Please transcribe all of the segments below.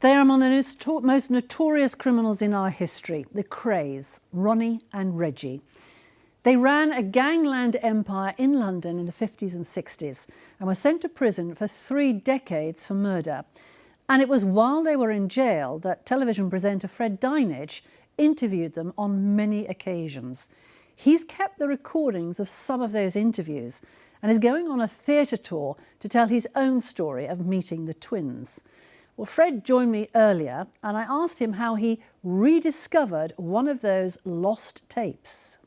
They are among the most notorious criminals in our history, the Krays, Ronnie and Reggie. They ran a gangland empire in London in the 50s and 60s and were sent to prison for 3 decades for murder. And it was while they were in jail that television presenter Fred Dinenage interviewed them on many occasions. He's kept the recordings of some of those interviews and is going on a theatre tour to tell his own story of meeting the twins. Well, Fred joined me earlier and I asked him how he rediscovered one of those lost tapes.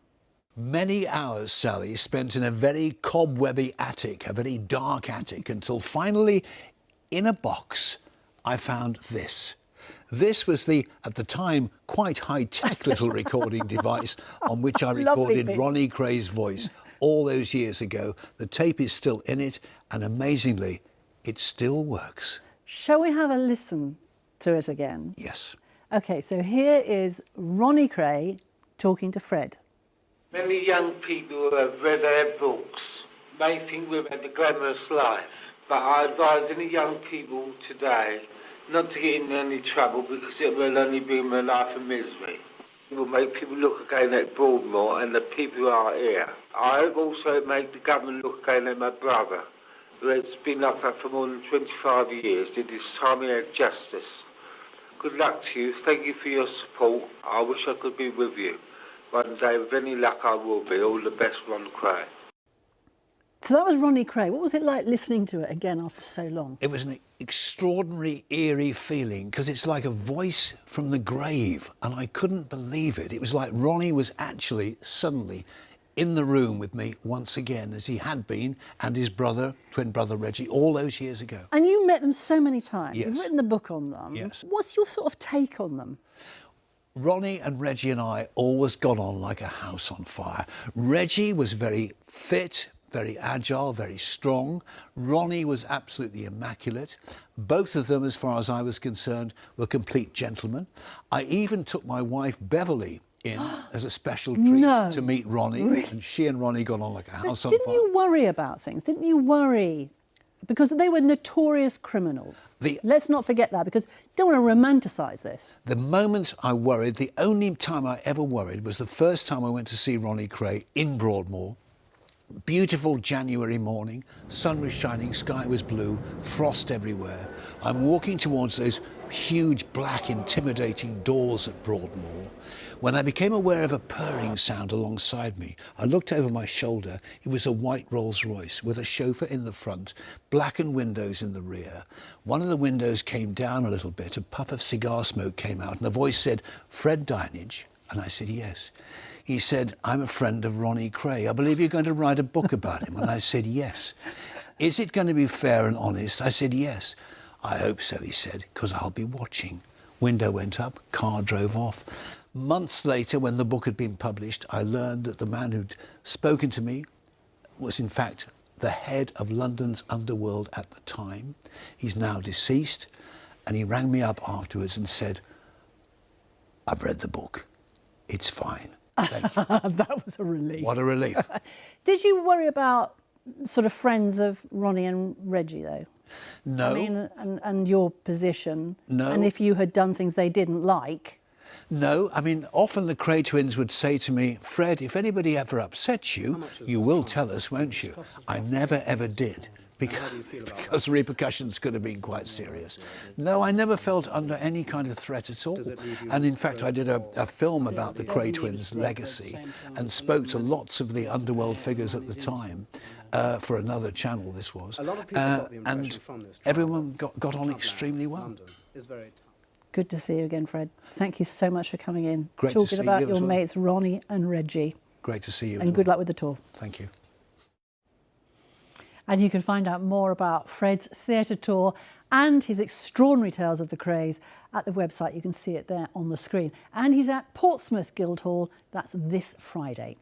Many hours, Sally, spent in a very cobwebby attic, a very dark attic, until finally, in a box, I found this. This was the, at the time, quite high-tech little recording device on which I recorded Ronnie Kray's voice all those years ago. The tape is still in it, and amazingly, it still works. Shall we have a listen to it again? Yes. OK, so here is Ronnie Kray talking to Fred. Many young people who have read our books may think we've had a glamorous life, but I advise any young people today not to get in any trouble because it will only bring them a life of misery. It will make people look again at Broadmoor and the people who are here. I hope also it make the government look again at my brother, who has been locked up for more than 25 years. It is time he had justice. Good luck to you. Thank you for your support. I wish I could be with you. One day, with any luck, I will be. All the best, Ron Kray. So that was Ronnie Kray. What was it like listening to it again after so long? It was an extraordinary, eerie feeling, because it's like a voice from the grave, and I couldn't believe it. It was like Ronnie was actually suddenly in the room with me once again, as he had been, and his brother, twin brother Reggie, all those years ago. And you met them so many times. Yes. You've written the book on them. Yes. What's your sort of take on them? Ronnie and Reggie and I always got on like a house on fire. Reggie was very fit, very agile, very strong. Ronnie was absolutely immaculate. Both of them, as far as I was concerned, were complete gentlemen. I even took my wife Beverly in as a special treat to meet Ronnie, and she and Ronnie got on like a house on fire. Didn't you worry about things? Didn't you worry? Because they were notorious criminals. Let's not forget that, because you don't want to romanticise this. The moment I worried, the only time I ever worried, was the first time I went to see Ronnie Kray in Broadmoor. Beautiful January morning, sun was shining, sky was blue, frost everywhere. I'm walking towards those huge, black, intimidating doors at Broadmoor when I became aware of a purring sound alongside me. I looked over my shoulder. It was a white Rolls-Royce with a chauffeur in the front, blackened windows in the rear. One of the windows came down a little bit, a puff of cigar smoke came out, and a voice said, "Fred Dinenage?" And I said, "Yes." He said, "I'm a friend of Ronnie Kray. I believe you're going to write a book about him." And I said, "Yes." "Is it going to be fair and honest?" I said, "Yes." "I hope so," he said, "because I'll be watching." Window went up, car drove off. Months later, when the book had been published, I learned that the man who'd spoken to me was, in fact, the head of London's underworld at the time. He's now deceased, and he rang me up afterwards and said, "I've read the book. It's fine. Thank you." That was a relief. What a relief. Did you worry about sort of friends of Ronnie and Reggie, though? No. I mean, and your position. No. And if you had done things they didn't like. No, I mean, often the Kray twins would say to me, "Fred, if anybody ever upsets you, you will tell us, won't you?" I never, ever did, because the repercussions could have been quite serious. No, I never felt under any kind of threat at all. And in fact, I did a film about the Kray twins' legacy and spoke to lots of the underworld figures at the time, for another channel this was, and everyone got on extremely well. Good to see you again, Fred. Thank you so much for coming in. Great to see talking about you your as well. mates Ronnie and Reggie. Great to see you. And good luck with the tour. Thank you. And you can find out more about Fred's theatre tour and his extraordinary tales of the Krays at the website. You can see it there on the screen. And he's at Portsmouth Guildhall. That's this Friday.